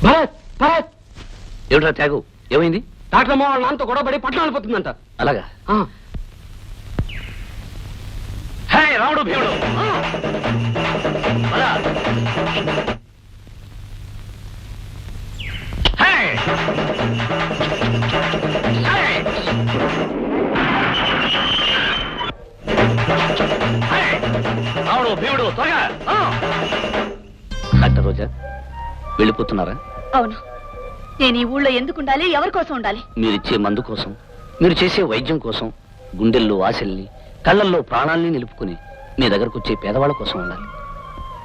భరత్ భరత్ ఏమిట్రా త్యాగు, ఏమైంది? డాక్టర్ అమ్మ వాళ్ళ నాన్నతో గొడవపడి పట్టణం వెళ్ళిపోతుందంట. అలాగా? హే రాముడు భీముడు, రాముడు భీముడు త్వరగా. డాక్టర్ రోజా వెళ్ళిపోతున్నారా? అవును. నేను ఈ ఊళ్ళో ఎందుకు ఉండాలి, ఎవరి కోసం ఉండాలి? మీరిచ్చే మందు కోసం, మీరు చేసే వైద్యం కోసం, గుండెల్లో ఆశల్ని కళ్ళల్లో ప్రాణాల్ని నిలుపుకుని మీ దగ్గరకు వచ్చే పేదవాళ్ళ కోసం ఉండాలి.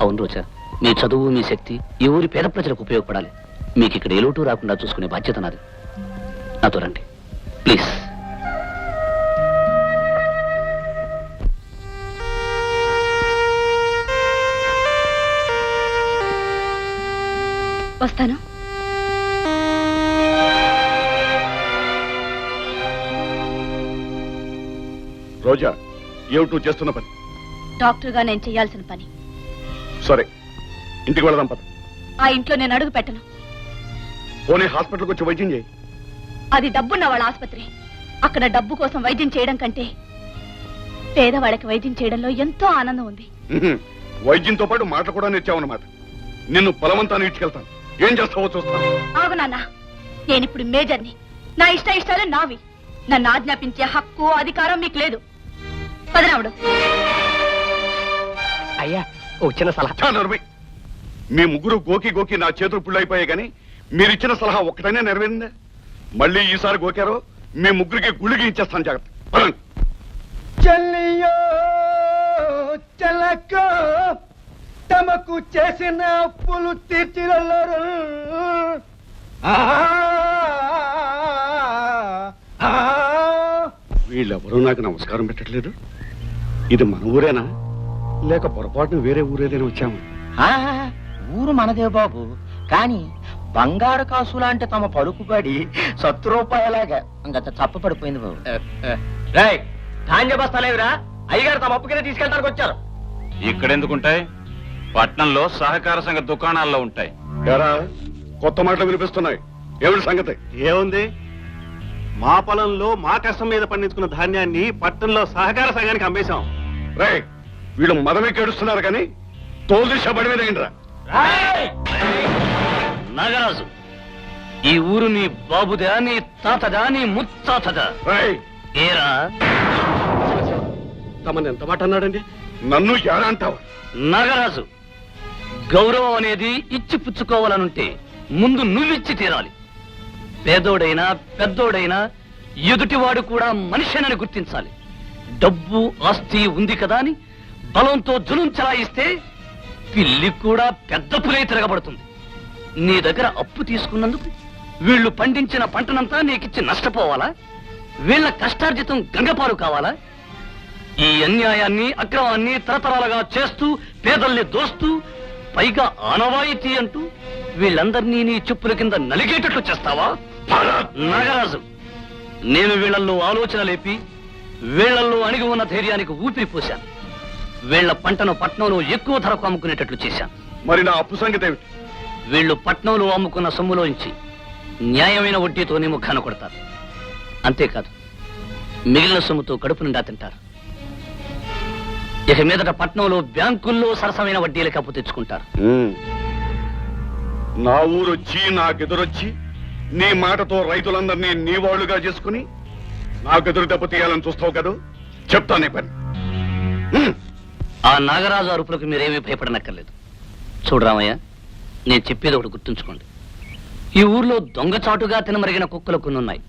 అవును రోజా, మీ చదువు మీ శక్తి ఈ ఊరి పేద ప్రజలకు ఉపయోగపడాలి. మీకు ఇక్కడ ఏ లోటు రాకుండా చూసుకునే బాధ్యత నాది. నాతో రండి ప్లీజ్. వస్తాను. రోజా, ఏమిటి నువ్వు చేస్తున్న పని? డాక్టర్ గా నేను చేయాల్సిన పని. సరే, ఇంటికి వెళదాం పద. ఆ ఇంట్లో నేను అడుగు పెట్టను. పోనీ హాస్పిటల్కి వచ్చి వైద్యం చేయి. అది డబ్బున్న వాళ్ళ ఆసుపత్రి. అక్కడ డబ్బు కోసం వైద్యం చేయడం కంటే పేదవాళ్ళకి వైద్యం చేయడంలో ఎంతో ఆనందం ఉంది. వైద్యంతో పాటు మాటలు కూడా నేర్చావన్నమాట. నిన్ను బలవంతాన్ని ఇచ్చుకెళ్తాను. ఏం చేస్తావో చూస్తాను. ఆగు నాన్న, నేనిప్పుడు మేజర్ని. నా ఇష్టాలు నావి. నన్ను ఆజ్ఞాపించే హక్కు అధికారం మీకు లేదు. పదరాముడు. అయ్యా ఓ చిన్న సలహా. మీ ముగ్గురు గోకి గోకి నా చేతులు పుళ్ళైపోయాయి కానీ మీరిచ్చిన సలహా ఒక్కటైనా నెరవేరిందా? మళ్ళీ ఈసారి గోకారో మీ ముగ్గురికి గుళ్ళకి ఇచ్చేస్తాను. జాగ్రత్త. చెల్లియో చెలక తమకు చేసిన అప్పులు తీర్చిరల్లరు. వీళ్ళెవరూ నాకు నమస్కారం పెట్టట్లేదు. ఇది మన ఊరేనా లేక పొరపాటున వేరే ఊరేదైనా వచ్చాము? ఊరు మనదే బాబు, కానీ బంగారు కాసు లాంటి తమ పలుకుబడి ₹100 ఇంకా చప్పపడిపోయింది బాబు. ధాన్య బస్తాలేవిరా? అయ్యగారు తమ అప్పు కింద తీసుకెళ్ళడానికి వచ్చారు. ఇక్కడెందుకుంటాయి? పట్నంలో సహకార సంఘ దుకాణాల్లో ఉంటాయి. ఎరా, కొత్త మాటలు వినిపిస్తున్నాయి. ఏమిటి సంగతి? ఏముంది, మా పొలంలో మా కష్టం మీద పండించుకున్న ధాన్యాన్ని పట్టణంలో సహకార సంఘానికి అమ్మేశాం. రే, వీళ్ళు మదమే కేడుస్తున్నారు కానీ తోలు బడి మీద ఏంట్రా? నాగరాజు, ఈ ఊరు నీ బాబుదా, నీ తాతదా, నీ ముత్తాతదా? ఏరా, తమని ఎంత మాట అన్నాడండి? నన్ను ఎలా అంటావా? నాగరాజు, గౌరవం అనేది ఇచ్చి పుచ్చుకోవాలనుంటే ముందు నువ్విచ్చి తీరాలి. పేదోడైనా పెద్దోడైనా ఎదుటివాడు కూడా మనిషినని గుర్తించాలి. డబ్బు ఆస్తి ఉంది కదా అని బలంతో జులుం చలాయిస్తే పిల్లి కూడా పెద్ద పులై తిరగబడుతుంది. నీ దగ్గర అప్పు తీసుకున్నందుకు వీళ్ళు పండించిన పంటనంతా నీకిచ్చి నష్టపోవాలా? వీళ్ళ కష్టార్జితం గంగపాలు కావాలా? ఈ అన్యాయాన్ని అక్రమాన్ని తరతరాలుగా చేస్తూ పేదల్ని దోస్తూ పైగా ఆనవాయితీ అంటూ వీళ్ళందరినీ నీ చెప్పుల కింద నలిగేటట్లు చేస్తావా? నాగరాజు, నేను వీళ్లలో ఆలోచన లేపి వీళ్లలో అణిగి ఉన్న ధైర్యానికి ఊపిరి పోశాను. వీళ్ల పంటను పట్నంలో ఎక్కువ ధరకు అమ్ముకునేటట్లు చేశాను. మరి నా అప్పు సంగతి ఏమిటి? వీళ్లు పట్నంలో అమ్ముకున్న సొమ్ములోంచి న్యాయమైన వడ్డీతోనే ముఖాన కొడతారు. అంతేకాదు, మిగిలిన సొమ్ముతో కడుపు నిండా తింటారు. ఇక మీదట పట్నంలో బ్యాంకుల్లో సరసమైన వడ్డీలకు అప్పు తెచ్చుకుంటారు. నా ఊరొచ్చి నాకెదురొచ్చి నీ మాటతో రైతులందరినీ నీ వాళ్ళుగా చేసుకుని నాకెదురు దెబ్బ తీయాలని చూస్తావు కదా? చెప్తానే పని. ఆ నాగరాజు అరుపులకు మీరేమీ భయపడనక్కర్లేదు. చూడరామయ్య, నేను చెప్పేది ఒకటి గుర్తుంచుకోండి. ఈ ఊర్లో దొంగచాటుగా తినమరిగిన కుక్కలు కొన్నున్నాయి.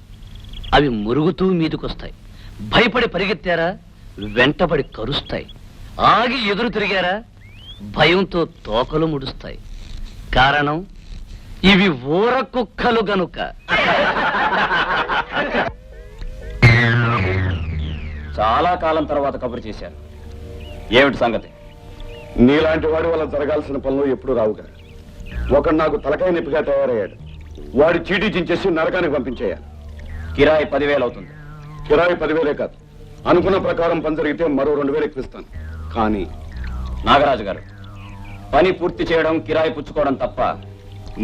అవి మురుగుతూ మీదుకొస్తాయి. భయపడి పరిగెత్తారా వెంటబడి కరుస్తాయి. ఆగి ఎదురు తిరిగారా భయంతో తోకలు ముడుస్తాయి. కారణం ఇవి ఊర కుక్కలు గనుక. చాలా కాలం తర్వాత కబురు చేశాను. ఏమిటి సంగతి? నీలాంటి వాడి వల్ల జరగాల్సిన పనులు ఎప్పుడు రావుగా. ఒకడు నాకు తలకాయ నొప్పిగా తయారయ్యాడు. వాడి చీటీ చించేసి నరకానికి పంపించేయాలి. కిరాయి 10,000 అవుతుంది. కిరాయి 10,000 కాదు, అనుకున్న ప్రకారం పని జరిగితే మరో 2,000 ఎక్కువిస్తాను. కానీ నాగరాజు గారు, పని పూర్తి చేయడం కిరాయి పుచ్చుకోవడం తప్ప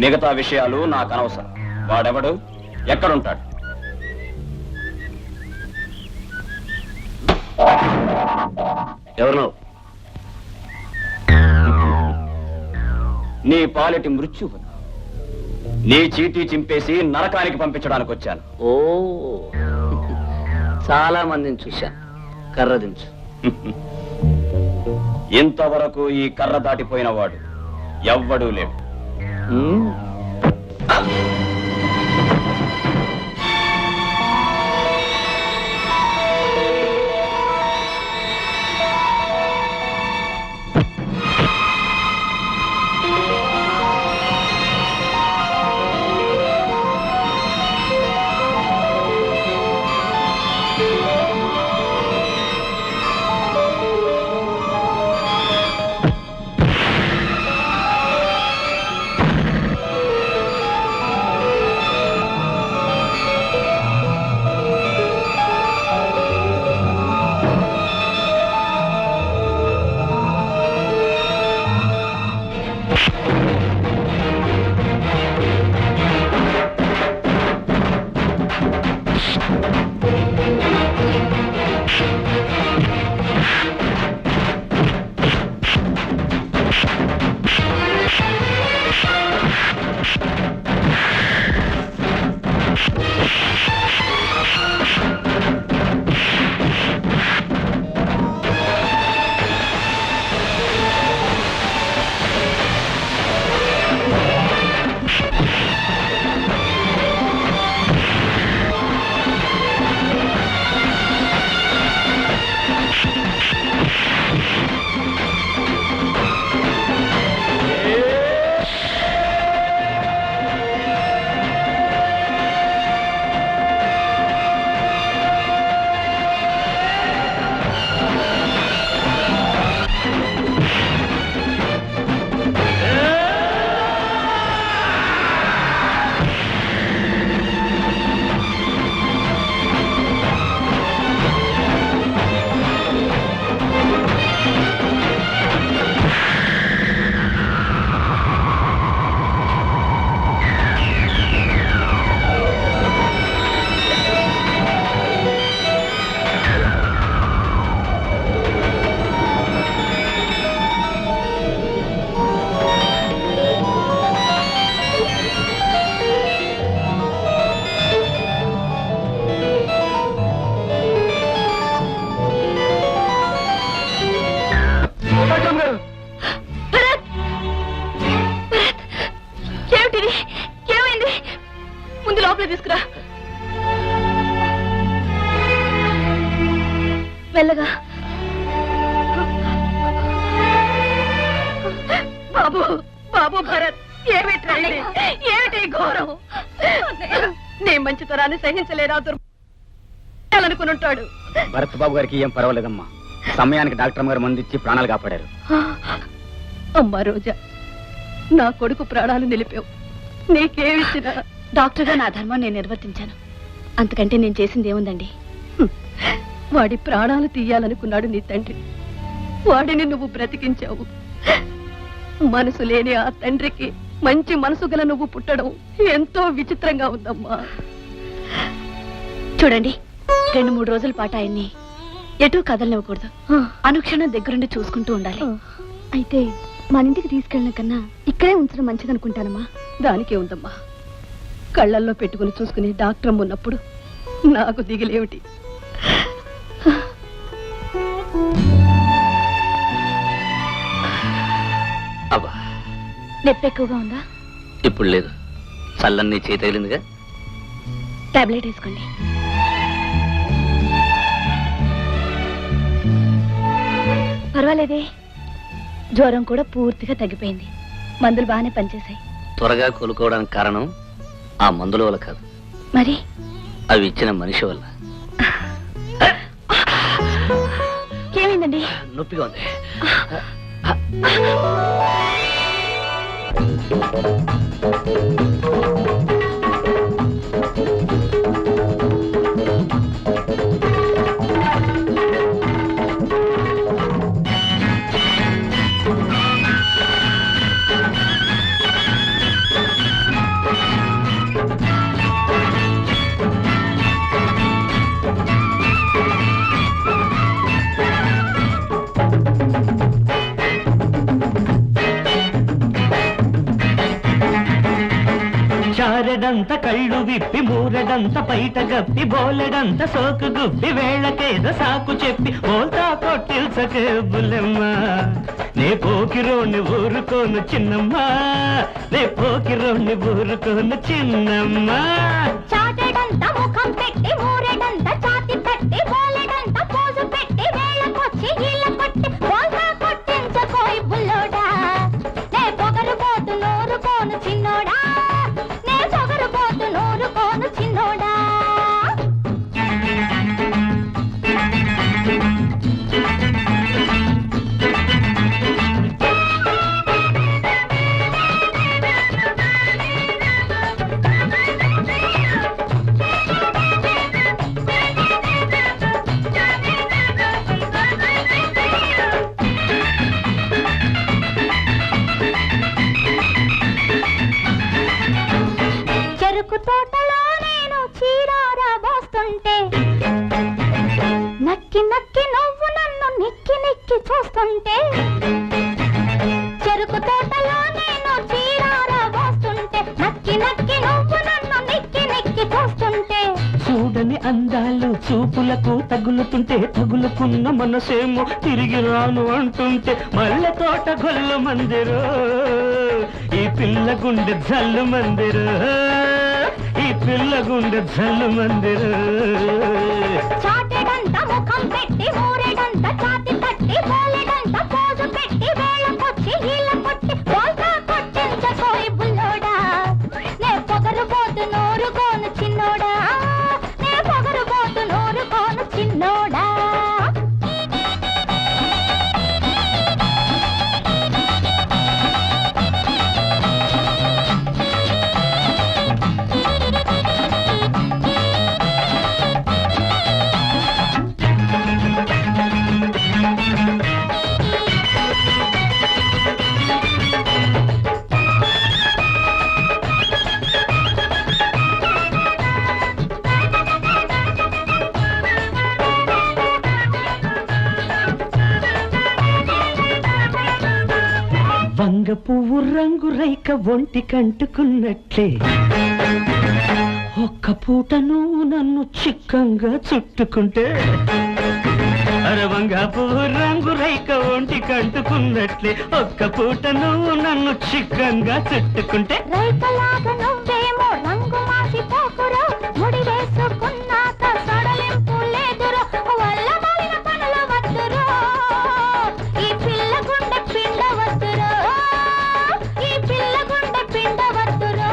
మిగతా విషయాలు నాకు అనవసరం. వాడెవడు, ఎక్కడుంటాడు? ఎవరు? నీ పాలిటి మృత్యువు. నీ చీటీ చింపేసి నరకానికి పంపించడానికి వచ్చాను. ఓ, చాలా మందిని చూశాను. కర్ర దించు. ఇంతవరకు ఈ కర్ర దాటిపోయిన వాడు ఎవ్వడూ లేడు. ఉమ్. తీసుకురా. వెళ్ళగా బాబు బాబు భరత్, ఏమిటి ఘోరం? నీ మంచితనాన్ని సహించలేరా దుర్మానుకుని ఉంటాడు. భరత్ బాబు గారికి ఏం పర్వాలేదమ్మా. సమయానికి డాక్టర్ గారు మందిచ్చి ప్రాణాలు కాపాడారు. అమ్మా రోజా, నా కొడుకు ప్రాణాలు నిలిపావు. నీకేమిచ్చినా డాక్టర్గా నా ధర్మం నేను నిర్వర్తించాను. అంతకంటే నేను చేసింది ఏముందండి? వాడి ప్రాణాలు తీయాలనుకున్నాడు నీ తండ్రి. వాడిని నువ్వు బ్రతికించావు. మనసు లేని ఆ తండ్రికి మంచి మనసు గల నువ్వు పుట్టడం ఎంతో విచిత్రంగా ఉందమ్మా. చూడండి, 2-3 రోజుల పాటు ఆయన్ని ఎటూ కదలనివ్వకూడదు. అనుక్షణం దగ్గరుండి చూసుకుంటూ ఉండాలి. అయితే మన ఇంటికి తీసుకెళ్ళిన కన్నా ఇక్కడే ఉంచడం మంచిదనుకుంటానమ్మా. దానికే ఉందమ్మా. కళ్ళల్లో పెట్టుకుని చూసుకునే డాక్టర్ ఉన్నప్పుడు నాకు దిగులేమిటి? అబ్బా, నొప్పి ఎక్కువగా ఉందా? ఇప్పుడు లేదు. చల్లన్నీ చేయి తగిలిందిగా. టాబ్లెట్ వేసుకోండి. పర్వాలేదే, జ్వరం కూడా పూర్తిగా తగ్గిపోయింది. మందులు బాగానే పనిచేశాయి. త్వరగా కోలుకోవడానికి కారణం ఆ మందుల వల్ల కాదు, మరి అవి ఇచ్చిన మనిషి వల్ల. ఏమైందండి? నొప్పిగా ఉంది. చారెడంత కళ్ళు విప్పి మూరెడంత బయట గప్పి బోలెడంత సోకు గుప్పి వేళకేదో సాకు చెప్పి బోల్తా కొట్టిల్సకే బుల్లెమ్మ నే పోకిరోని ఊరుకోను చిన్నమ్మ నే పోకిరోని ఊరుకోను చిన్నమ్మ చాటెడంత ముఖం పెట్టి మూరెడంత ఛాతి తట్టి బోలెడంత పోజు పెట్టి వేళకొచ్చి ఈల కొట్టి బోల్తా కొట్టించకోయ్ బుల్లోడా నే పొగరు పోతు నూరుకోను చిన్నోడా నే పొగరు పోతు నూరుకోను చిన్నోడా చెరుకు తోటలో నేను చీరారా పోస్తుంటే నక్కి నక్కి నువ్వు నన్ను నిక్కి నిక్కి చూస్తుంటే చెరుకు తోటలో నేను చీరారా పోస్తుంటే నక్కి నక్కి నువ్వు నన్ను నిక్కి నిక్కి చూస్తుంటే చూడని అందాలు చూపులకు తగులుతుంటే తగులుకున్న మనసేమో తిరిగి రాను అంటుంటే మల్లె తోట గొల్లు మందిరు ఈ పిల్ల గుండె జల్లు మందిరు ఈ పిల్ల గుండె జల్లు మందిరు చాటెడంత ముఖం పెట్టి మూరెడంత ఛాతి తట్టి బోలెడంత పోజు పెట్టి వేళకొచ్చి ఈల కొట్టి బోల్తా కొట్టించకోయ్ బుల్లోడా నే పొగరు పోతు నూరుకోను చిన్నోడా నే పొగరు పోతు నూరుకోను చిన్నోడా వంగ పువ్వు రంగు రైక ఒంటి కంటుకున్నట్లే ఒక్క పూట నువ్వు నన్ను చిక్కంగా చుట్టుకుంటే అరే వంగ పువ్వు రంగు రైక ఒంటి కంటుకున్నట్లే ఒక్క పూట నువ్వు నన్ను చిక్కంగా చుట్టుకుంటే రైతలాగా నువ్వేమో రంగు మాసిపోకురో ముడి వేసుకున్నాక సడలింపు లేదురో వల్ల మాలిన పనులు వద్దురో ఈ పిల్ల గుండె పిండ వద్దురో ఈ పిల్ల గుండె పిండ వద్దురో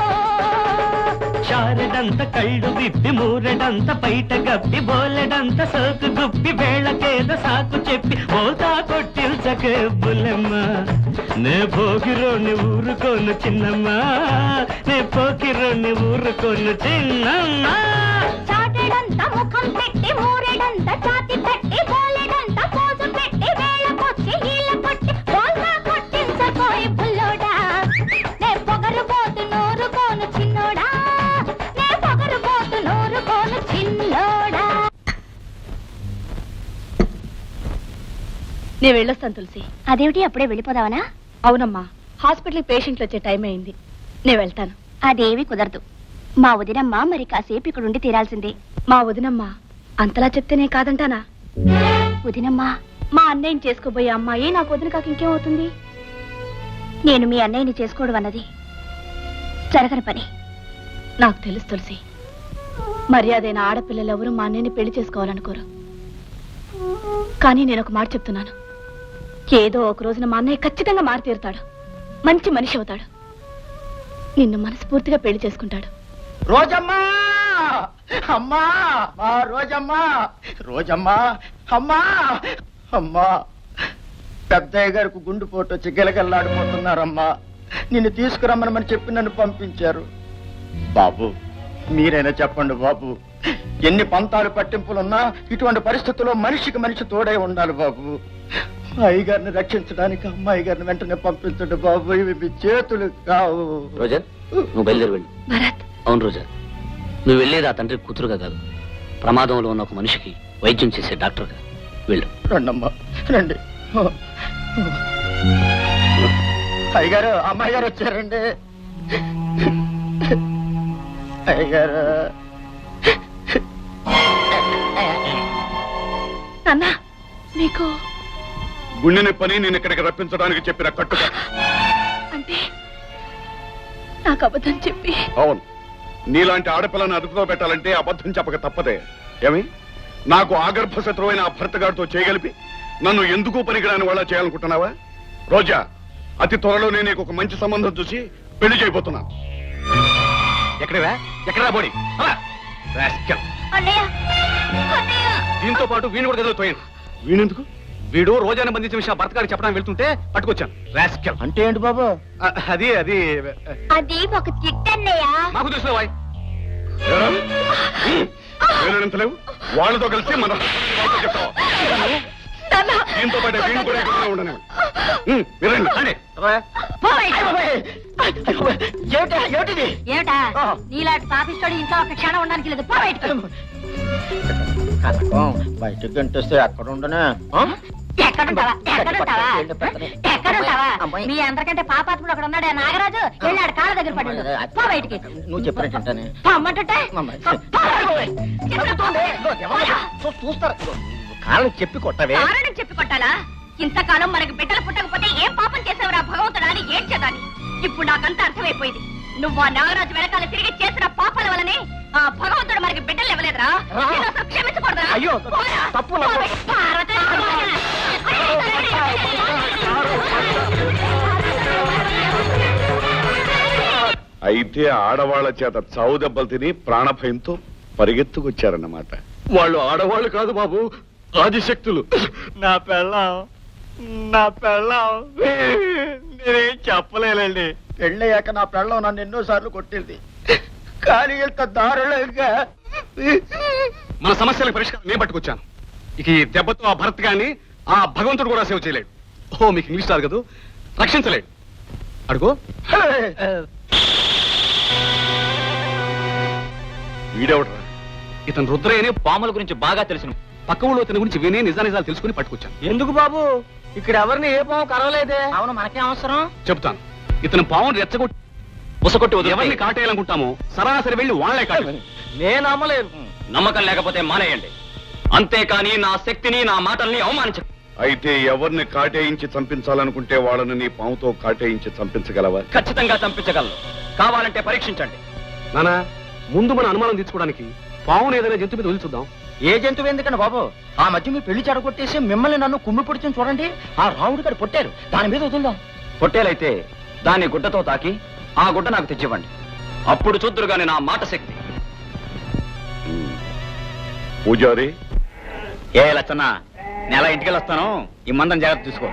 చారెడంత కళ్ళు విప్పి మూరెడంత బయట గప్పి బోలెడంత సోకు గుప్పి వేళకేదో సాకు చెప్పి బోల్తా కొట్టిల్చకే బుల్లెమ్మ నే పోకిరోని ఊరుకోను చిన్నమ్మ నే పోకిరోని ఊరుకోను చిన్నమ్మ చాటెడంత ముఖం పెట్టి మూరెడంత ఛాతి తట్టి బోలెడంత పోజు పెట్టి వేళకొచ్చి ఈల కొట్టి బోల్తా కొట్టించకోయ్ బుల్లోడా నే పొగరు పోతు నూరుకోను చిన్నోడా నే పొగరు పోతు నూరుకోను చిన్నోడా నేను వెళ్ళొస్తాను తులసి. అదేమిటి అప్పుడే వెళ్ళిపోదావనా అవునమ్మా, హాస్పిటల్కి పేషెంట్లు వచ్చే టైం అయింది. నేను వెళ్తాను. అదేవి కుదరదు. మా వదినమ్మ మరి కాసేపు ఇక్కడ ఉండి తీరాల్సిందే. మా వదినమ్మ అంతలా చెప్తేనే కాదంటానా? వదినమ్మ మా అన్నయ్యని చేసుకోబోయే అమ్మాయి నాకు వదిన కాక ఇంకేమవుతుంది? నేను మీ అన్నయ్యని చేసుకోవడం అన్నది జరగని పని. నాకు తెలుసు తులసి, మర్యాదైన ఆడపిల్లలు ఎవరు మా అన్నయ్యని పెళ్లి చేసుకోవాలనుకోరు. కానీ నేను ఒక మాట చెప్తున్నాను, ఏదో ఒక రోజున మా అన్నయ్య ఖచ్చితంగా మారి తీరుతాడు, మంచి మనిషి అవుతాడు, నిన్ను మనస్ఫూర్తిగా పెళ్లి చేసుకుంటాడు. రోజమ్మా అమ్మా మా రోజమ్మా రోజమ్మా అమ్మా అమ్మా పెద్దయ్య గారికి గుండెపోటు వచ్చి గిలగల్లాడిపోతున్నారమ్మా. నిన్ను తీసుకురమ్మని చెప్పి నన్ను పంపించారు. బాబు మీరైనా చెప్పండి బాబు, ఎన్ని పంతాలు పట్టింపులున్నా ఇటువంటి పరిస్థితుల్లో మనిషికి మనిషి తోడై ఉండాలి బాబు. అయ్యగారిని రక్షించడానికి అమ్మాయి గారిని వెంటనే పంపించండి బాబు, ఇవి మీ చేతులు కావు. రోజా, నువ్వు బయలుదేరి వెళ్ళు. భరత్, అవును రోజా, నువ్వు వెళ్ళేది ఆ తండ్రి కూతురుగా కాదు, ప్రమాదంలో ఉన్న ఒక మనిషికి వైద్యం చేసే డాక్టర్గా. వెళ్ళు. రండమ్మా రండి. అయ్యగారు అమ్మాయి గారు వచ్చారండి. అయ్యగారు నాన్న నీకు గుండెని పని నేను ఇక్కడికి రప్పించడానికి చెప్పిన కట్టుక. అంటే నాకు అబద్ధం చెప్పి అవును, నీలాంటి ఆడపిల్లని అదుపులో పెట్టాలంటే అబద్ధం చెప్పక తప్పదే. ఏమి నాకు ఆగర్భ శత్రువైన ఆ భర్తగాడితో చేయగలిపి నన్ను ఎందుకు పనికిరాని వాళ్ళ చేయాలనుకుంటున్నావా? రోజా, అతి త్వరలోనే నీకు ఒక మంచి సంబంధం చూసి పెళ్లి చేయబోతున్నాను. ఎక్కడవా ఎక్కడా బోడి అన్నయ్య అన్నయ్య దీంతో పాటు వీణు కూడా గదిలో తోయండి. వీణెందుకు? వీడు రోజాను బంధించిన విషయం భర్త గారికి చెప్పడానికి వెళ్తుంటే పట్టుకొచ్చాను. రాస్కెల్. అంటే ఏంటి బాబు? అది అది అది ఒక చిట్టన్నయ్య. మాకు తెలుసు వాయ్. వీళ్ళెంత లేవు, వాళ్ళతో కలిసి మన వాళ్ళతో చెప్తావా? దీంతో పాటు వీణు కూడా ఇక్కడ ఉండను. వినండి. ఏమిటిది? ఏమిటా నీలాంటి పాపిస్తోడు ఇంట్లో ఒక క్షణం ఉండడానికి లేదు. పో బయటకు. బయటకు గంటేస్తే ఎక్కడ ఉండనే? ఎక్కడుంటావా ఎక్కడుంటావా ఎక్కడుంటావా? మీ అందరికంటే పాపాత్ముడు అక్కడ ఉన్నాడే నాగరాజు, వెళ్ళాడు కాళ్ళ దగ్గర పడి. పో బయటికి. నువ్వు చెప్పినట్టుంటానే. పొమ్మంటుంటే చూస్తారు కాళ్ళకి చెప్పి కొట్టవే. కారణం చెప్పి కొట్టాలా? ఇంతకాలం మనకు బిడ్డలు పుట్టకపోతే ఏం పాపం చేసేవరా భగవంతుడా అని ఏడ్చేదాన్ని. ఇప్పుడు నాకంతా అర్థమైపోయింది. నువ్వు ఆ నాగరాజు వెనకాల తిరిగి చేసిన పాపాల వల్లనే ఆ భగవంతుడు మనకి బిడ్డలు ఇవ్వలేదురా. నిన్ను అసలు క్షమించకూడదురా. అయ్యో, తప్పు నా. అయితే ఆడవాళ్ల చేత చావు దెబ్బలు తిని ప్రాణభయంతో పరిగెత్తుకొచ్చారన్నమాట. వాళ్ళు ఆడవాళ్ళు కాదు బాబు, ఆదిశక్తులు. నా పెళ్ళాం నేనేం చెప్పలేనండి. పెళ్ళయ్యాక నా పెళ్ళం నన్ను ఎన్నోసార్లు కొట్టింది, కానీ ఇంత దారుణంగా. మన సమస్యలకు పరిష్కారం నేను పట్టుకొచ్చాను. ఇక ఈ దెబ్బతో ఆ భరత్ గాని ఆ భగవంతుడు కూడా సేవ చేయలేడు. ఓ మీకు ఇంగ్లీష్ రాదు కదా, రక్షించలేడు. అడుగు. వీడెవడరా? ఇతను రుద్రయ్యని పాముల గురించి బాగా తెలుసు. పక్క ఊళ్ళో ఇతని గురించి విని నిజాలు తెలుసుకుని పట్టుకొచ్చాను. ఎందుకు బాబు? ఇక్కడ ఎవరిని ఏ పాము కరవలేదే. అవును, మనకేం అవసరం? చెప్తాను. ఇతను పాముని రెచ్చగొట్టి బుసకొట్టి ఎవరిని కాటేయాలనుకుంటామో సరాసరి వెళ్ళి వాళ్ళే కాదు. నేను నమ్మలేదు. నమ్మకం లేకపోతే మానేయండి. అంతేకాని నా శక్తిని నా మాటల్ని అవమానించండి. అయితే ఎవరిని కాటేయించి చంపించాలనుకుంటే వాళ్ళని నీ పాముతో కాటేయించి చంపించగలవా? ఖచ్చితంగా చంపించగలను. కావాలంటే పరీక్షించండి. నానా, ముందు మన అనుమానం తీర్చుకోవడానికి పావును ఏదైనా జంతు మీద వదిలిచుద్దాం. ఏ జంతువు ఎందుకని బాబు? ఆ మధ్య మీ పెళ్లి చెడగొట్టేసి మిమ్మల్ని నన్ను కుమ్మి పొడిచి చూడండి. ఆ రాముడి గారు పొట్టారు, దాని మీద వదులుదాం. పొట్టేలైతే దాన్ని గుడ్డతో తాకి ఆ గుడ్డ నాకు తెచ్చివ్వండి. అప్పుడు చూద్దురు గాని నా మాట శక్తి. పూజారి, ఏ లచ్చన్న, నెల ఇంటికెళ్ళొస్తాను. ఈ మందం జాగ్రత్త తీసుకో.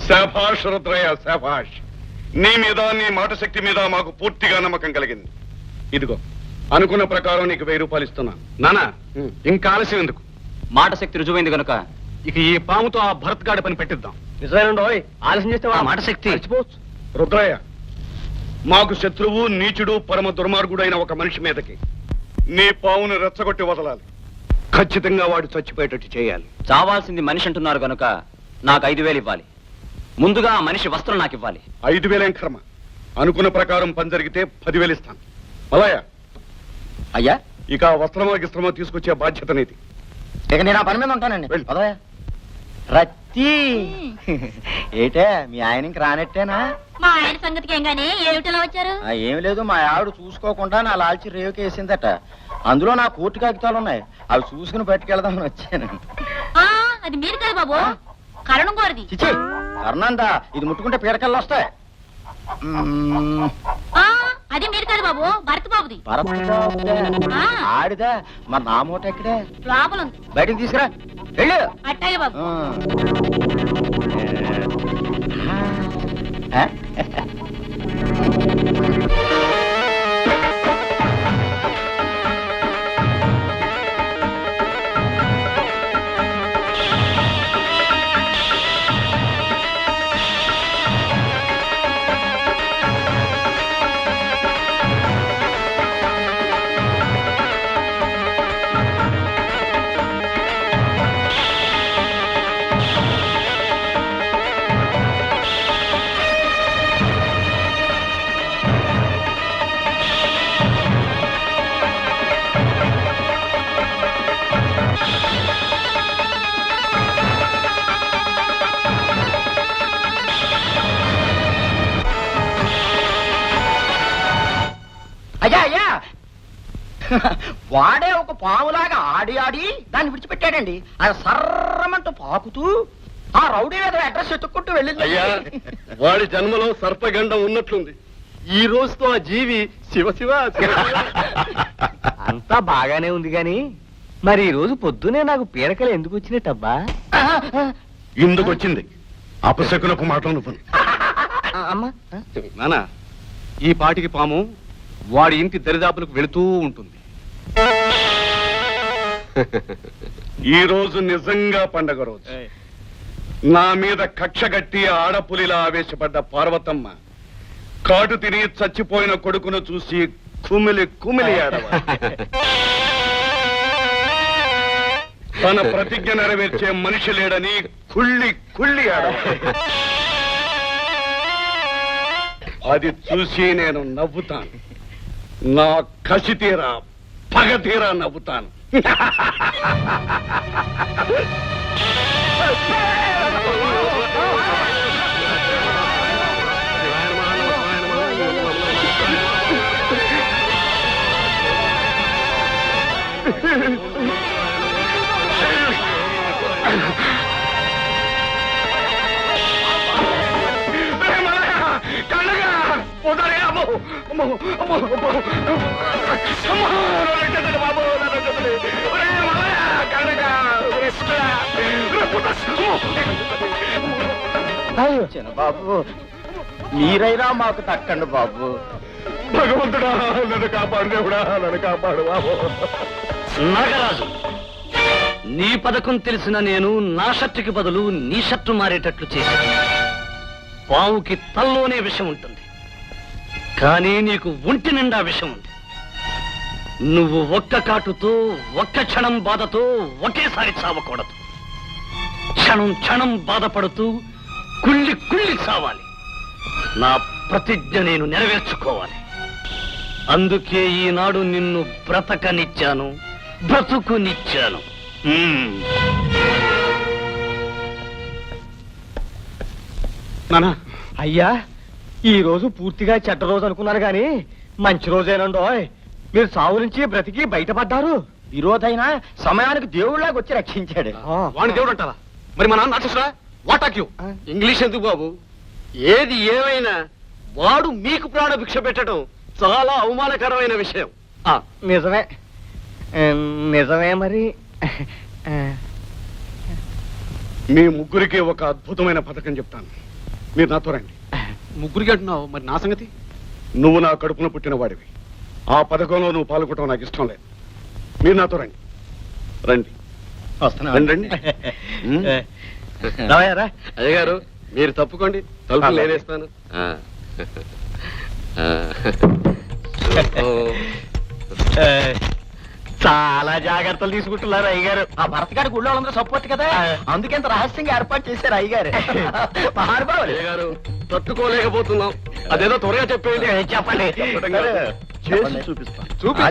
శాభాష్ రుద్రయ్య, శాభాష్. నీ మీద నీ మాట శక్తి మీద మాకు పూర్తిగా నమ్మకం కలిగింది. ఇదిగో, అనుకున్న ప్రకారం నీకు 1000 రూపాయలు ఇస్తున్నాను. నానా, ఇంకా ఆలస్యం ఎందుకు? మాట శక్తి రుజువైంది గనుక ఇక ఈ పాముతో ఆ భరత్ గాడి పని పెట్టిద్దాం. నిజమేనండి, ఆలస్యం చేస్తే ఆ మాట శక్తి మర్చిపోవచ్చు. రుద్రయ్య, మాకు శత్రువు, నీచుడు, పరమ దుర్మార్గుడైన ఒక మనిషి మీదకి నీ పావును రెచ్చగొట్టి వదలాలి. ఖచ్చితంగా వాడు చచ్చిపోయేటట్టు చేయాలి. చావాల్సింది మనిషి అంటున్నారు గనుక నాకు 5000 ఇవ్వాలి. ముందుగా ఆ మనిషి వస్త్రం నాకు ఇవ్వాలి. 5000 ఏం కర్మ, అనుకున్న ప్రకారం పని జరిగితే 10,000 ఇస్తాను. అలాయా? అయ్యా, ఇక వస్త్రమో గిస్త్రమో తీసుకొచ్చే బాధ్యత నీది. ఇక నేను ఆ పని మీద ఉంటానండి. వెళ్ళు. పదవయ్యా. రత్తి ఏటే మీ ఆయన ఇంక రానట్టేనా? మా ఆయన సంగతికి ఏం గానీ ఏమిటిలా వచ్చారు? ఏం లేదు, మా ఆవిడ చూసుకోకుండా నా లాల్చి రేవుకేసిందట. అందులో నా కోర్టు కాగితాలు ఉన్నాయి, అవి చూసుకుని పట్టుకెళ్దామని వచ్చాను. అది మీరు కదా బాబు, కరణం కోరిది. చిచి కర్ణందా, ఇది ముట్టుకుంటే పీడకల్లు వస్తాయి. అది మీరు కదా బాబు, భరత్ బాబుది. ఆడిదా? మరి నా మూట ఎక్కడే? లోపల ఉంది. బయటకు తీసుకురా వెళ్ళు. అట్టాగే బాబు. అయ్యా అయ్యా, వాడే ఒక పావులాగా ఆడి ఆడి దాన్ని విడిచిపెట్టాడండి. అది సర్రమంటూ పాకుతూ ఆ రౌడీ మీద అడ్రస్ ఎత్తుక్కుంటూ వెళ్ళింది. అయ్యా, వాడి జన్మలో సర్పగండం ఉన్నట్లుంది. ఈ రోజుతో ఆ జీవి శివ శివ అంతా బాగానే ఉంది గాని మరి ఈ రోజు పొద్దునే నాకు పీడకలు ఎందుకు వచ్చినట్టబ్బా? ఇందుకు వచ్చింది అపశకునపు మాటలు నువ్వు. అమ్మా నానా, ఈ పాటికి పాము వాడి ఇంటి దరిదాపులకు వెళుతూ ఉంటుంది. ఈ రోజు నిజంగా పండగ రోజు. నా మీద కక్ష గట్టి ఆడపులిలా ఆవేశపడ్డ పార్వతమ్మ కాటు తిని చచ్చిపోయిన కొడుకును చూసి కుమిలి కుమిలి ఆడవ. తన ప్రతిజ్ఞ నెరవేర్చే మనిషి లేడని కుళ్ళి కుళ్ళి ఆడవ. అది చూసి నేను నవ్వుతాను. నా కసి తీరా పగ తీరా నవ్వుతాను. బాబు మీరైనా మాకు తక్కండి బాబు. భగవంతుడా నన్ను కాపాడు, దేవుడా నన్ను కాపాడు బాబు. నాగరాజు, నీ పథకం తెలిసిన నేను నా షర్టుకి బదులు నీ షర్టు మారేటట్లు చేశాను. పావుకి తల్లోనే విషం ఉంటుంది, కానీ నీకు ఒంటి నిండా విషం ఉంది. నువ్వు ఒక్క కాటుతో ఒక్క క్షణం బాధతో ఒకేసారి చావకూడదు. క్షణం క్షణం బాధపడుతూ కుళ్ళి కుళ్ళి చావాలి. నా ప్రతిజ్ఞ నేను నెరవేర్చుకోవాలి. అందుకే ఈనాడు నిన్ను బ్రతకనిచ్చాను, బ్రతుకునిచ్చాను. నానా, అయ్యా, ఈ రోజు పూర్తిగా చెడ్డ రోజు అనుకున్నాను గాని మంచి రోజేనండోయ్. మీరు సావు నుంచి బ్రతికి బయటపడ్డారు. ఈరోజైనా సమయానికి దేవుళ్ళకి వచ్చి రక్షించాడు. వాడిని దేవుడు అంటారా? మరి మా నాన్న రాక్షసుడా? వాటాక్ యు. ఇంగ్లీష్ ఎందుకు బాబు? ఏది ఏమైనా వాడు మీకు ప్రాణ భిక్ష పెట్టడం చాలా అవమానకరమైన విషయం. నిజమే నిజమే మరి. మీ ముగ్గురికి ఒక అద్భుతమైన పథకం చెప్తాను, మీరు నాతో రండి. ముగ్గురికి అంటున్నావు, మరి నా సంగతి? నువ్వు నా కడుపున పుట్టిన వాడివి. ఆ పథకంలో నువ్వు పాల్గొనడం నాకు ఇష్టం లేదు. మీరు నాతో రండి. రండి రండి రండి. అయ్య గారు, మీరు తప్పుకోండి, తలుపు నేనేస్తాను. చాలా జాగ్రత్తలు తీసుకుంటున్నారు అయ్యగారు. ఆ భరతగాడి గుళ్ళో వాళ్ళందరూ సపోర్ట్ కదా, అందుకెంత రహస్యంగా ఏర్పాటు చేశారు అయ్యగారు. మహానుభావులు. అయ్య గారు, తట్టుకోలేకపోతున్నాం. అదేదో త్వరగా చెప్పేయండి. చెప్పండి. చేసి చూపిస్తాను.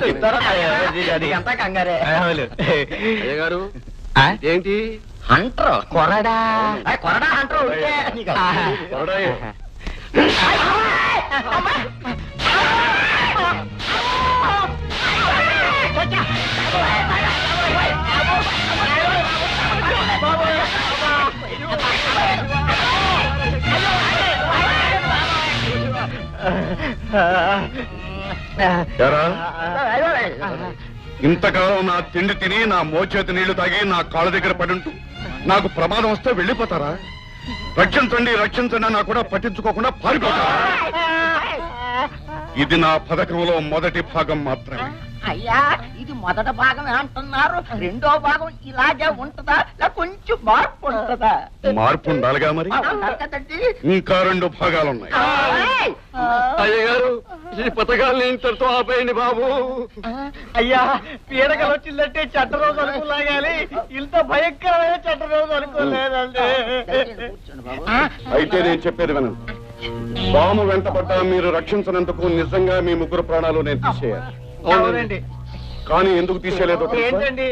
చెప్తారా? అది అంతా కంగారే. అయ్య గారు, ఏంటి హంటర్ కొరడా కొరడా హంటర్ ఉంటే కొరడాయే. ఎరా, ఇంతకాలం నా తిండి తిని నా మోచేతి నీళ్లు తాగి నా కాళ్ళ దగ్గర పడుంటూ నాకు ప్రమాదం వస్తే వెళ్ళిపోతారా? రక్షించండి రక్షించండి నా కూడా పట్టించుకోకుండా పారిపోతారా? ఇది నా పథకంలో మొదటి భాగం మాత్రమే. అయ్యా ఇది మొదటి భాగం అంటున్నారు, రెండో భాగం ఇలాగే ఉంటదా లేక కొంచెం మార్పు ఉంటదా? మార్పు ఉండాలిగా మరి. అన్నారు కదండి. ఇంకా 2 భాగాలున్నాయి. అయ్యగారు ఈ పథకాన్ని ఇంతటితో ఆపేయండి బాబు. అయ్యా పీడకలు వచ్చిందంటే చెడ్డ రోజు అనుకోలాగాలి, ఇంత భయంకరమైన చెడ్డ రోజు అనుకోలేదండి. అయితే నేను చెప్పేది వినండి. పాము వెంటబడ్డా మీరు రక్షించినందుకు నిజంగా మీ 3 ప్రాణాలు నేను తీసేయాలి. అవునండి. కానీ ఎందుకు తీసేయలేదో తెలుసా? ఏంటండి?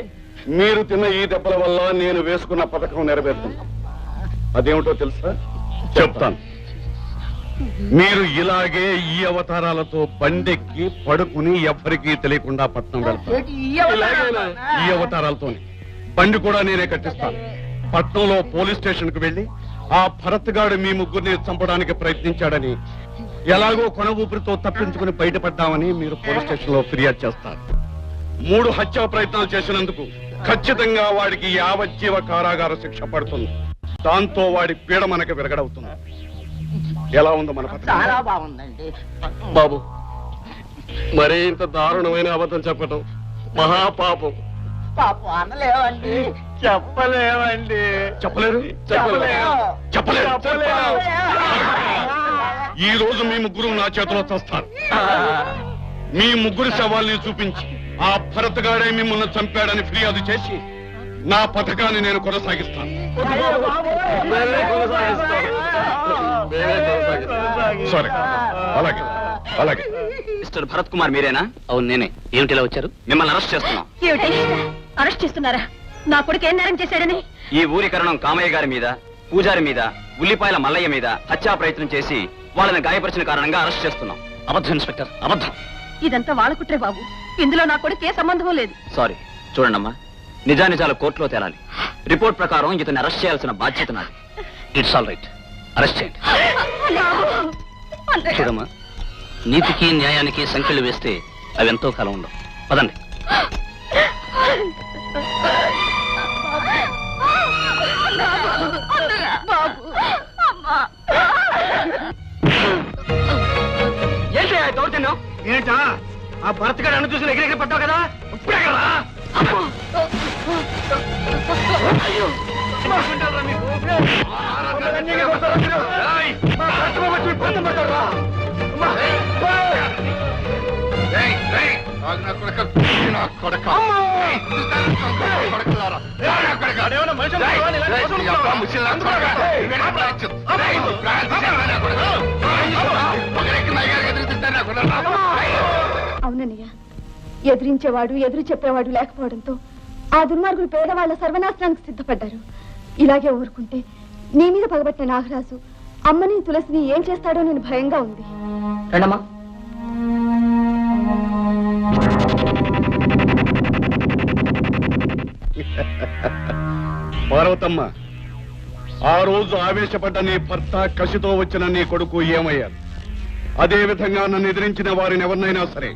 మీరు తిన్న ఈ దెబ్బల వల్ల నేను వేసుకున్న పథకం నెరవేరుతుంది. అదేమిటో తెలుసా? చెప్తాను. మీరు ఇలాగే ఈ అవతారాలతో బండెక్కి పడుకుని ఎవ్వరికీ తెలియకుండా పట్నం వెళ్తారు. ఈ అవతారాలతోనే బండి కూడా నేనే కట్టిస్తాను. పట్నంలో పోలీస్ స్టేషన్ కు వెళ్లి ఆ భరత్ గాడు మీ 3ని చంపడానికి ప్రయత్నించాడని, ఎలాగో కొన ఊపిరితో తప్పించుకుని బయటపడ్డామని మీరు పోలీస్ స్టేషన్ లో ఫిర్యాదు చేస్తారు. 3 హత్యా ప్రయత్నాలు చేసినందుకు ఖచ్చితంగా వాడికి యావజ్జీవ కారాగార శిక్ష పడుతుంది. దాంతో వాడి పీడ మనకి విరగడవుతుంది. ఎలా ఉందో మన పథకం? చాలా బాగుందండి. బాబు మరీ ఇంత దారుణమైన అబద్ధం చెప్పటం మహాపాపం. పాపం అనలేవండి, చెప్పలేవండి. చెప్పలేరు? చెప్పలేరు. ఈ రోజు మీ 3 నా చేతిలో చస్తారు. మీ 3 శవాల్ని చూపించి ఆ భరత్ గాడే మిమ్మల్ని చంపాడని ఫిర్యాదు చేసి నా పథకాన్ని నేను కొనసాగిస్తాను. సరే, అలాగే అలాగే. మిస్టర్ భరత్ కుమార్ మీరేనా? అవును నేనే. ఏమిటి ఇలా వచ్చారు? మిమ్మల్ని అరెస్ట్ చేస్తున్నాం. ఏమిటి అరెస్ట్ చేస్తున్నారా? నా కొడుకు ఏం నేరం చేశాడని? ఈ ఊరి కరణం కామయ్య గారి మీద, పూజారి మీద, ఉల్లిపాయల మల్లయ్య మీద హత్యా ప్రయత్నం చేసి వాళ్ళని గాయపరిచిన కారణంగా అరెస్ట్ చేస్తున్నాం. అబద్ధం ఇన్స్పెక్టర్, అబద్ధం. ఇదంతా వాళ్ళ కుట్రే బాబు. ఇందులో నా కొడుకు ఏ సంబంధం లేదు. సారీ. చూడండమ్మా, నిజానిజాలు కోర్టులో తేలాలి. రిపోర్ట్ ప్రకారం ఇతన్ని అరెస్ట్ చేయాల్సిన బాధ్యత నాది. ఇట్స్ ఆల్ రైట్, అరెస్ట్ చేయండి. చూడమ్మా, నీతికి న్యాయానికి సంఖ్యలు వేస్తే అవి ఎంతో కాలం ఉండవు. పదండి. ఏంటి దౌర్జన్యం? ఏంటా ఆ భరత్ గారు అన్ను చూసి ఎగిరెగిరి పట్టావు కదా, ఇప్పుడే కదా. అవునన్నయ్య, ఎదిరించేవాడు ఎదురు చెప్పేవాడు లేకపోవడంతో ఆ దుర్మార్గులు పేదవాళ్ల సర్వనాశనానికి సిద్ధపడ్డారు. ఇలాగే ఊరుకుంటే నీ మీద పగబట్టిన నాగరాజు అమ్మని తులసిని ఏం చేస్తాడో నేను భయంగా ఉంది. రండమ్మా. పార్వతమ్మ, ఆ రోజు ఆవేశపడ్డ నీ భర్త, కసితో వచ్చిన నీ కొడుకు ఏమయ్యారు? అదే విధంగా నన్ను ఎదిరించిన వారిని ఎవరినైనా సరే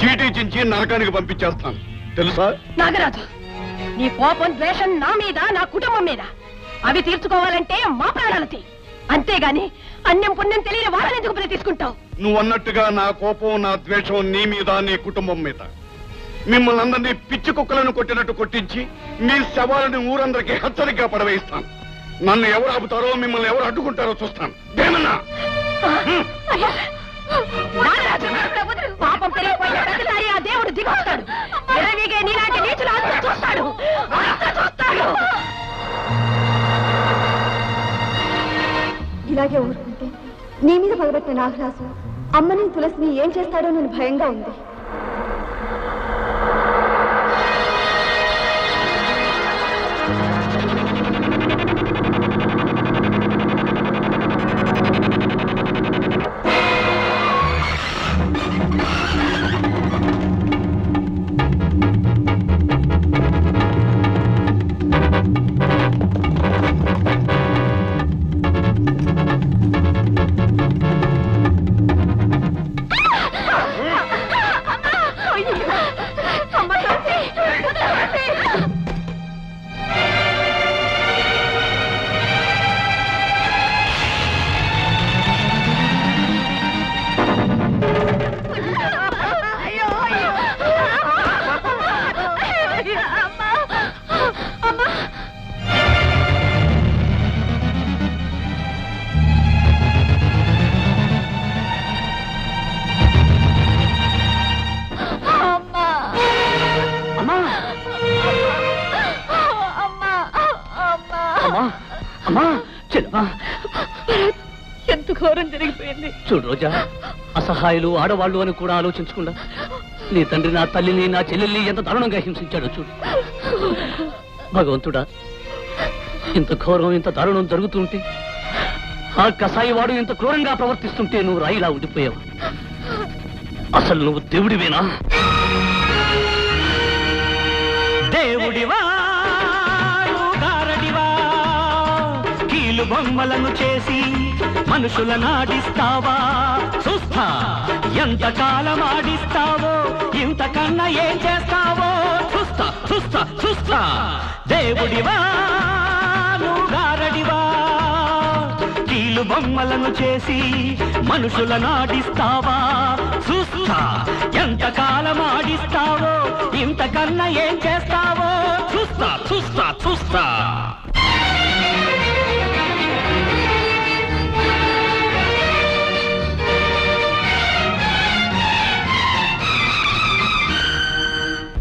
చీటీ చించి నరకానికి పంపించేస్తాను, తెలుసా? నాగరాజు, నీ కోపం ద్వేషం నా మీద, నా కుటుంబం మీద. అవి తీర్చుకోవాలంటే మా ప్రాణాలతి. అంతేగాని అన్యం పుణ్యం తెలియని వాళ్ళని ఎందుకు బలి తీసుకుంటావు? నువ్వు అన్నట్టుగా నా కోపం, నా ద్వేషం నీ మీద, నీ కుటుంబం మీద. మిమ్మల్ని అందరినీ పిచ్చి కుక్కలను కొట్టినట్టు కొట్టించి మీ శవాలని ఊరందరికీ హెచ్చరికగా పడవేయిస్తాను. నన్ను ఎవరు ఆపుతారో, మిమ్మల్ని ఎవరు అడ్డుకుంటారో చూస్తాను. దేమన్నా పాపం పెరిగిపోయిన ప్రతిసారి ఆ దేవుడు దిగొస్తాడు. ఎడవిగే నీలాంటి నీచులు అంతా చూస్తాడు. ఇలాగే ఊరుకుంటే నీ మీద పగబట్టిన నాగరాజు అమ్మని తులసిని ఏం చేస్తాడో నేను భయంగా ఉంది. ఎంత ఘోరం జరిగిపోయింది. చూడు రోజా, అసహాయులు ఆడవాళ్ళు అని కూడా ఆలోచించకుండా నీ తండ్రి నా తల్లిని నా చెల్లెల్ని ఎంత దారుణంగా హింసించాడో చూడు. భగవంతుడా, ఇంత ఘోరం ఇంత దారుణం జరుగుతుంటే, ఆ కసాయి వాడు ఇంత క్రూరంగా ప్రవర్తిస్తుంటే నువ్వు రాయిలా ఉండిపోయావు. అసలు నువ్వు దేవుడివేనా? దేవుడివా గారడివా, కీలు బొమ్మలను చేసి మనుషుల నాడిస్తావా? చూస్తా ఎంతకాలం ఆడిస్తావో, ఇంతకన్నా ఏం చేస్తావో చూస్తా చూస్తా చూస్తా. దేవుడివా గారడివా, కీలు బొమ్మలను చేసి మనుషుల నాడిస్తావా? చూస్తా ఎంతకాలం ఆడిస్తావో, ఇంతకన్నా ఏం చేస్తావో చూస్తా చూస్తా చూస్తా.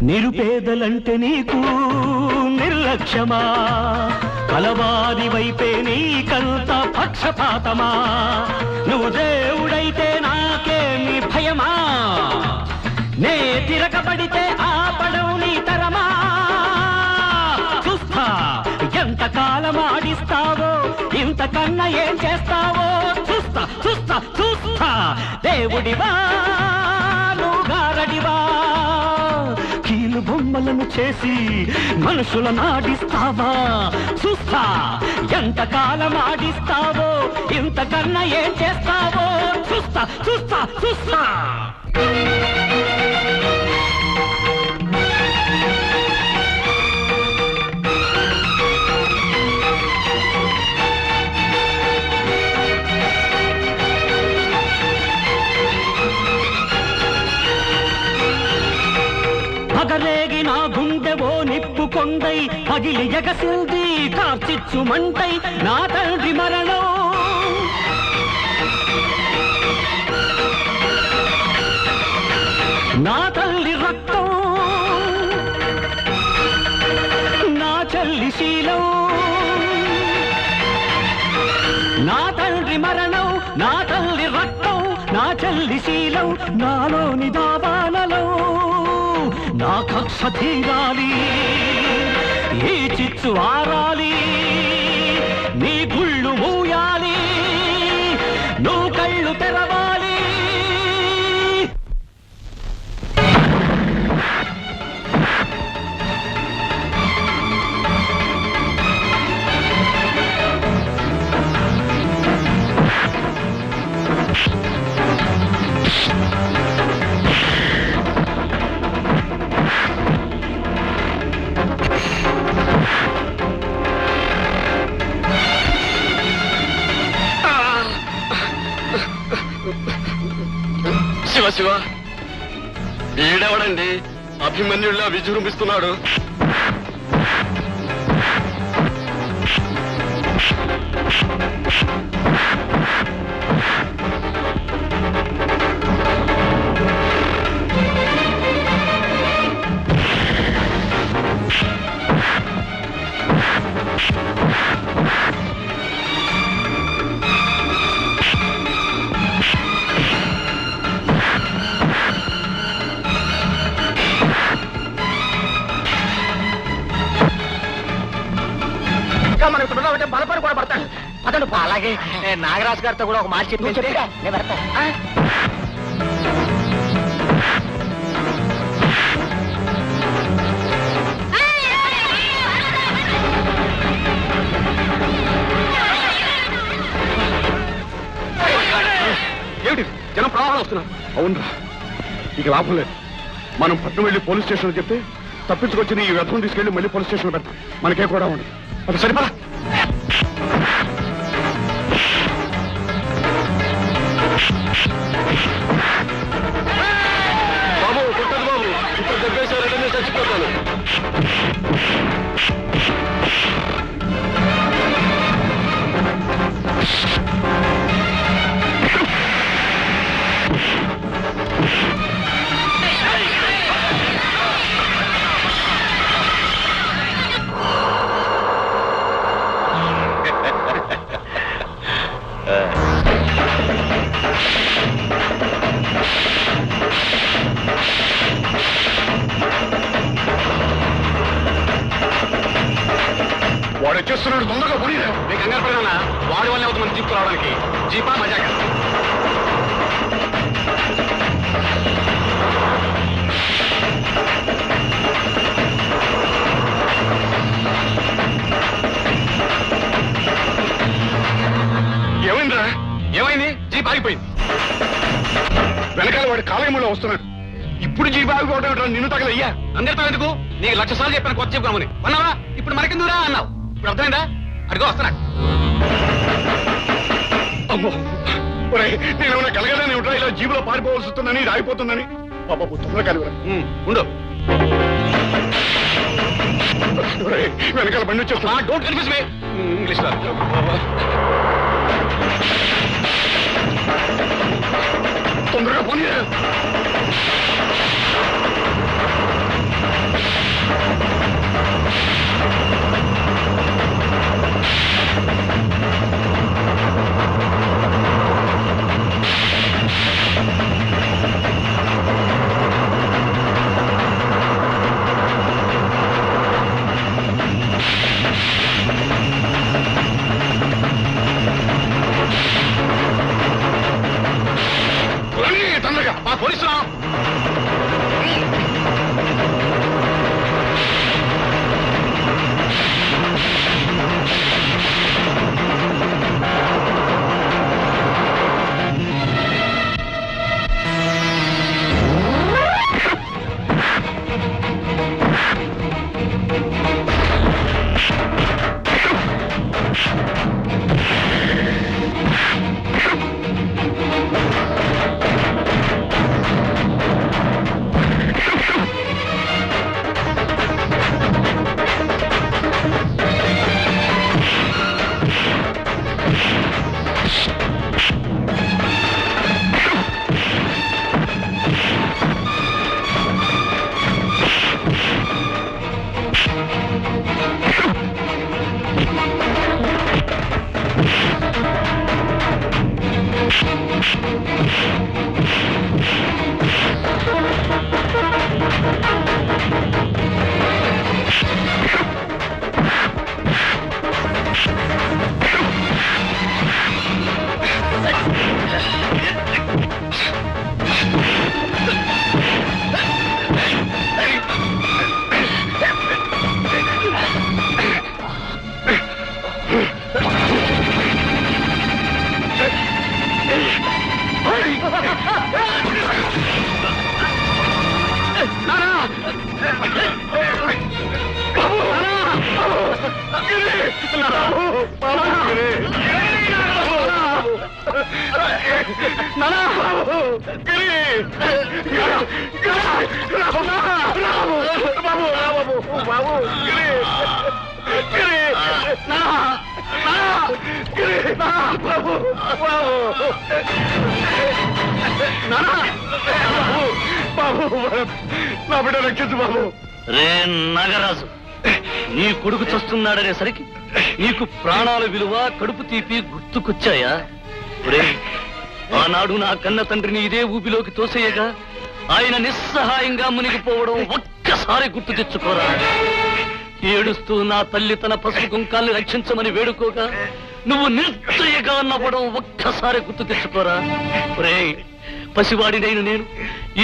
నిరుపేదలంటే నీకు నిర్లక్ష్యమా? కలవారి వైపే నీకంత పక్షపాతమా? నువ్వు దేవుడైతే నాకేమి భయమా? నే తిరగబడితే ఆపడం నీ తరమా? చూస్తా ఎంతకాలం ఆడిస్తావో, ఇంతకన్నా ఏం చేస్తావో చూస్తా చూస్తా చూస్తా. దేవుడివా గారడివా, కీలు బొమ్మలను చేసి మనుషుల నాడిస్తావా? చూస్తా ఎంతకాలం ఆడిస్తావో, ఇంతకన్నా ఏం చేస్తావో చూస్తా చూస్తా చూస్తా. పగలేగి నా గుండెవో నిప్పుకొండై పగిలి ఎగసిల్ది కార్చిచ్చు మంటై నా తండ్రి మరణం. నా తల్లి రక్తం, నా చెల్లి శీలం, నా తండ్రి మరణం, నా తల్లి రక్తం, నా చెల్లి శీలం, నాలోని దావానలో నా కక్ష తీరాలి, ఈ చిచ్చు ఆరాలి, నీ గుళ్ళు మూయాలి, నువ్వు కళ్ళు తెరవాలి. శివ శివ, ఈడెవడండి అభిమన్యుల్లా విజృంభిస్తున్నాడు? ఇంకా మనం ఇక్కడ ఉన్నామంటే బలపడి కూడా పడతాడు. అతను అలాగే నాగరాజు గారితో కూడా ఒక మాట చెప్పి నేను పెడతాను. ఏమిటి జనం ప్రవాహాలు వస్తున్నారు? అవునరా, ఇక లాభం లేదు. మనం పట్నం వెళ్ళి పోలీస్ స్టేషన్ చెప్తే తప్పించుకొచ్చి ఈ వ్యర్థం తీసుకెళ్లి మళ్ళీ పోలీస్ స్టేషన్ పెడతాం. మనకే కూడా ఉండదు. అది సరిపడా. బాబు కొట్టదు బాబు, ఇప్పుడు దెబ్బేశారంటే నేను చచ్చిపోతాను. వాడు వచ్చేస్తున్నాడు, తొందరగా పోనీ. నీకు కంగారు పడినా వాడి వల్లే అవుతుంది మన జీప్ రావడానికి. జీపా మజాక? ఏమైందిరా? ఏమైంది? జీప్ ఆగిపోయింది. వెనకాల వాడి కాలయములో వస్తున్నాడు. ఇప్పుడు జీప్ ఆగిపోవడం నిన్ను తగలయ్యా. అందరితో ఎందుకు? నీకు 1,00,000 సార్లు చెప్పాను కొత్త జీప్ కామని. అన్నావా? ఇప్పుడు మనకెందుకురా అన్నావు. ఇప్పుడు అర్థమైందా? అడిగో వస్తున్నాడు. అమ్మో, నేను ఏమైనా కలగదని ఉంటా? ఇలా జీబులో పారిపోవాల్సి వస్తుందని, రాయిపోతుందని. బాబు తొందరగా కలివరా. ఉండు. వెనకాల బండి వచ్చేస్తున్నా. Don't confuse me. ఇంగ్లీష్ రా. తొందరగా పోనీ. తొందరగా మా పోలీసులు నా బిడ్డ రక్షించు బాబు. రే నాగరాజు, నీ కొడుకు చస్తున్నాడనేసరికి నీకు ప్రాణాల విలువ, కడుపు తీపి గుర్తుకొచ్చాయా? ఆనాడు నా కన్న తండ్రిని ఇదే ఊపిలోకి ఏడుస్తూ నా తల్లి తన పసుపు కుంకాల్ని రక్షించమని వేడుకోగా నువ్వు నిర్దయగా నవ్వడం ఒక్కసారి గుర్తు తెచ్చుకోరా. ఒరేయ్, పసివాడినైన నేను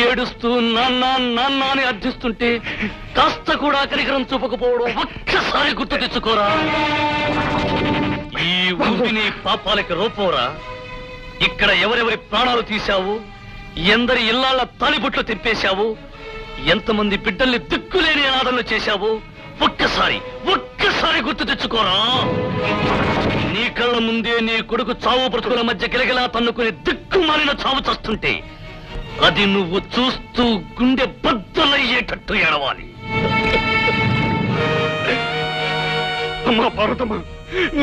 ఏడుస్తూ నాన్న నాన్న అని అర్థిస్తుంటే కాస్త కూడా కనికరం చూపకపోవడం ఒక్కసారి గుర్తు తెచ్చుకోరా. ఈ ఊపి నీ పాపాలకి రూపంరా. ఇక్కడ ఎవరెవరి ప్రాణాలు తీశావు, ఎందరి ఇళ్లాళ్ళ తాలిబుట్లు తెంపేశావు, ఎంతమంది బిడ్డల్ని దిక్కులేని అనాథలు చేశావు ఒక్కసారి గుర్తు తెచ్చుకోరా. నీ కళ్ళ ముందే నీ కొడుకు చావు బ్రతుకుల మధ్య గిలగిలా తన్నుకుని దిక్కుమాలిన చావు చస్తుంటే అది నువ్వు చూస్తూ గుండె బద్దలయ్యేటట్టు ఏడవాలి. అమ్మా పార్వతమ్మ,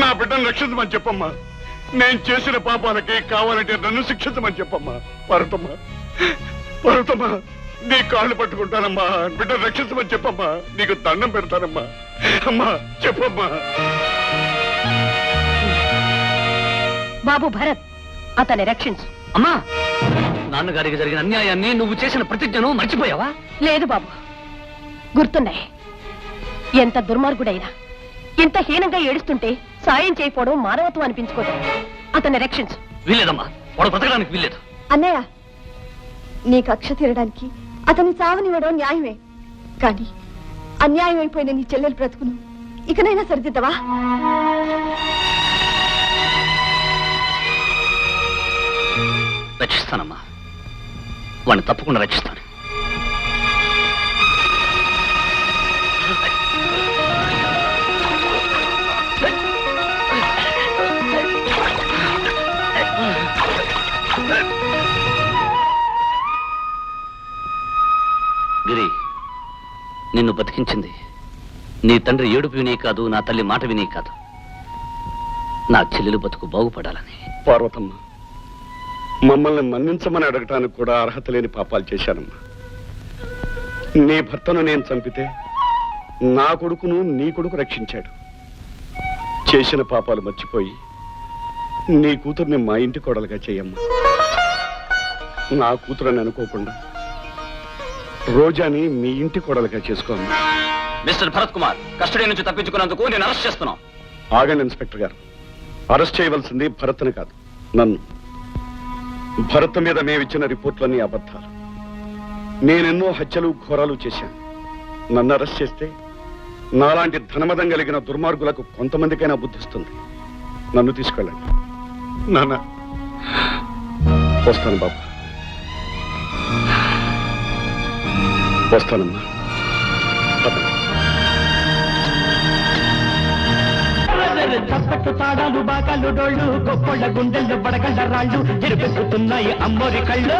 నా బిడ్డను రక్షించమని చెప్పమ్మా. నేను చేసిన పాపాలకి కావాలంటే నన్ను శిక్షించమని చెప్పమ్మా. పార్వతమ్మ, పార్వతమ్మ, నీ కాళ్ళు పట్టుకుంటానమ్మా. బిడ్డను రక్షించమని చెప్పమ్మా. నీకు దండం పెడతానమ్మా. అమ్మా చెప్పమ్మా. బాబు భరత్, అతన్ని రక్షించు. అమ్మా, నాన్నగారికి జరిగిన అన్యాయాన్ని నువ్వు చేసిన ప్రతిజ్ఞను మర్చిపోయావా? లేదు బాబు, గుర్తున్నాయి. ఎంత దుర్మార్గుడైనా ఇంత హీనంగా ఏడుస్తుంటే సాయం చేయకపోవడం మానవత్వం అనిపించుకోదు. అతన్ని రక్షించు. వీల్లేదమ్మా, వాడు బ్రతకడానికి వీల్లేదు. అన్నయ్య, నీ కక్ష తీరడానికి అతన్ని సావనివ్వడం న్యాయమే, కానీ అన్యాయం అయిపోయిన నీ చెల్లెలు బ్రతుకును ఇకనైనా సరిదిద్దవా? రక్షిస్తానమ్మా, వాడిని తప్పకుండా రక్షిస్తాను. గిరి, నిన్ను బతికించింది నీ తండ్రి ఏడుపు వినే కాదు, నా తల్లి మాట వినే కాదు, నా చెల్లెలు బతుకు బాగుపడాలని. పార్వతమ్మ, మమ్మల్ని మన్నించమని అడగటానికి కూడా అర్హత లేని పాపాలు చేశానమ్మా. నీ భర్తను నేను చంపితే నా కొడుకును నీ కొడుకు రక్షించాడు. చేసిన పాపాలు మర్చిపోయి నీ కూతుర్ని మా ఇంటి కోడలుగా చేయమ్మా. నా కూతురని అనుకోకుండా రోజాని మీ ఇంటి కోడలుగా చేసుకోమ్మా. మిస్టర్ భరత్ కుమార్, కస్టడీ నుంచి తప్పించుకున్నందుకు నేను అరెస్ట్ చేస్తున్నాం. ఆగండి ఇన్స్పెక్టర్ గారు. అరెస్ట్ చేయవలసింది భరత్ని కాదు, నన్ను. భరత్ మీద మేమిచ్చిన రిపోర్ట్లన్నీ అబద్ధాలు. నేనెన్నో హత్యలు ఘోరాలు చేశాను. నన్ను అరెస్ట్ చేస్తే నాలాంటి ధనమదం కలిగిన దుర్మార్గులకు కొంతమందికైనా బుద్ధిస్తుంది. నన్ను తీసుకెళ్ళండి. నాన్న, వస్తాను బాబు, వస్తానమ్మా. చప్పట్టు తాడాలు బాకాలు డోళ్ళు గొప్పళ్ళ గుండెల్లో బడగళ్ళ రాళ్ళు ఎరుపెక్కుతున్నాయి అమ్మోరి కళ్ళు.